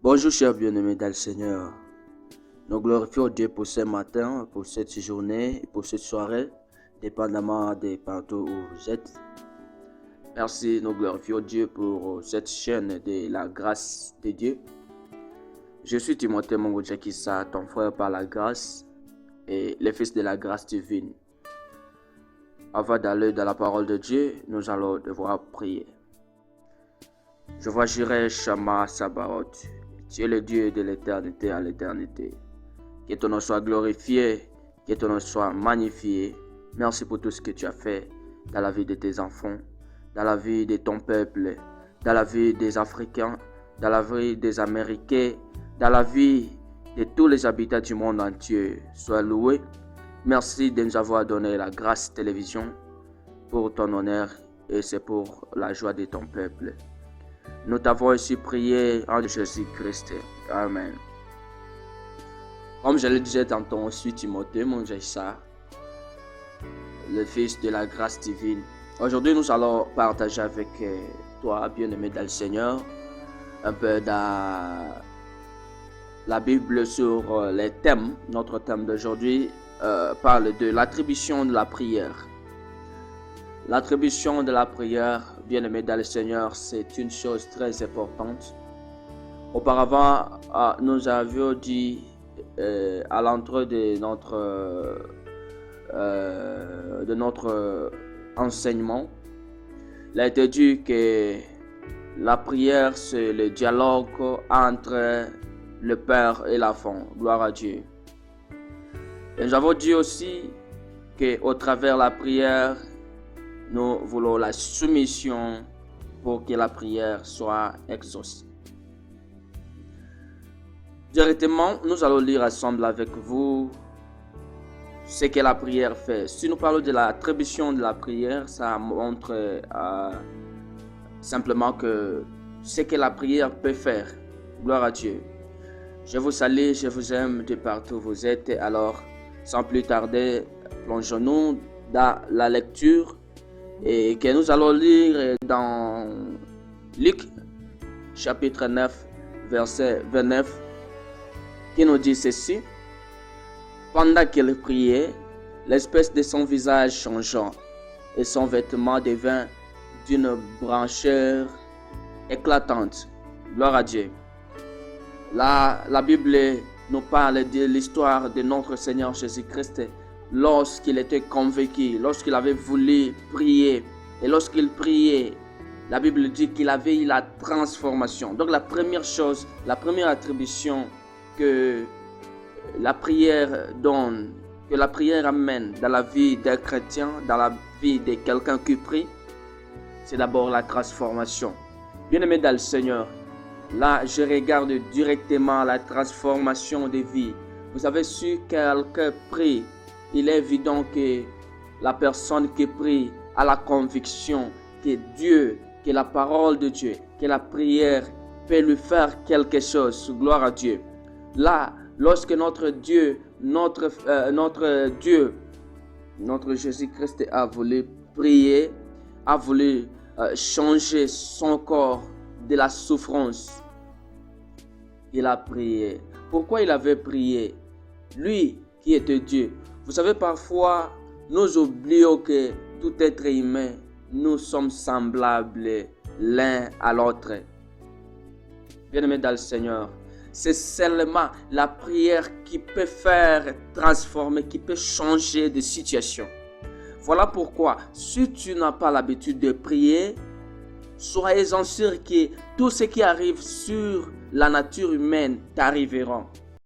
Bonjour chers bien-aimés dans le Seigneur. Nous glorifions Dieu pour ce matin, pour cette journée, pour cette soirée, dépendamment de partout où vous êtes. Merci, nous glorifions Dieu pour cette chaîne de la grâce de Dieu. Je suis Timothée Mongo Jakissa, ton frère par la grâce et le fils de la grâce divine. Avant d'aller dans la parole de Dieu, nous allons devoir prier. Je vois Jireh Shama Sabaoth. Tu es le Dieu de l'éternité à l'éternité. Que ton nom soit glorifié, que ton nom soit magnifié. Merci pour tout ce que tu as fait dans la vie de tes enfants, dans la vie de ton peuple, dans la vie des Africains, dans la vie des Américains, dans la vie de tous les habitants du monde entier. Sois loué. Merci de nous avoir donné la grâce télévision pour ton honneur et c'est pour la joie de ton peuple. Nous t'avons aussi prié en Jésus-Christ. Amen. Comme je le disais tantôt, je suis Timothée Mongo Jakissa, le fils de la grâce divine. Aujourd'hui, nous allons partager avec toi, bien-aimé dans le Seigneur, un peu dans la Bible sur les thèmes. Notre thème d'aujourd'hui parle de l'attribution de la prière. L'attribution de la prière, bien-aimé dans le Seigneur, c'est une chose très importante. Auparavant, nous avions dit à l'entrée de notre enseignement, il a été dit que la prière, c'est le dialogue entre le Père et l'enfant. Gloire à Dieu. Et nous avons dit aussi qu'au travers de la prière, nous voulons la soumission pour que la prière soit exaucée. Directement, nous allons lire ensemble avec vous ce que la prière fait. Si nous parlons de l'attribution de la prière, ça montre simplement que ce que la prière peut faire. Gloire à Dieu. Je vous salue, je vous aime de partout où vous êtes. Alors, sans plus tarder, plongeons-nous dans la lecture et que nous allons lire dans Luc chapitre 9 verset 29 qui nous dit ceci: pendant qu'il priait, l'espèce de son visage changeant et son vêtement devint d'une blancheur éclatante. Gloire à Dieu. Là, la Bible nous parle de l'histoire de notre Seigneur Jésus-Christ lorsqu'il était convaincu, lorsqu'il avait voulu prier. Et lorsqu'il priait, la Bible dit qu'il avait eu la transformation. Donc la première chose, la première attribution que la prière donne, que la prière amène dans la vie d'un chrétien, dans la vie de quelqu'un qui prie, c'est d'abord la transformation. Bien-aimé dans le Seigneur, là je regarde directement la transformation de vie. Vous savez, si quelqu'un prie, il est évident que la personne qui prie a la conviction que Dieu, que la parole de Dieu, que la prière peut lui faire quelque chose. Gloire à Dieu. Là, lorsque notre Dieu, notre Jésus-Christ a voulu prier, a voulu changer son corps de la souffrance, il a prié. Pourquoi il avait prié? Lui qui était Dieu. Vous savez, parfois, nous oublions que tout être humain, nous sommes semblables l'un à l'autre. Bien-aimés dans le Seigneur, c'est seulement la prière qui peut faire transformer, qui peut changer de situation. Voilà pourquoi, si tu n'as pas l'habitude de prier, soyez-en sûr que tout ce qui arrive sur la nature humaine t'arrivera.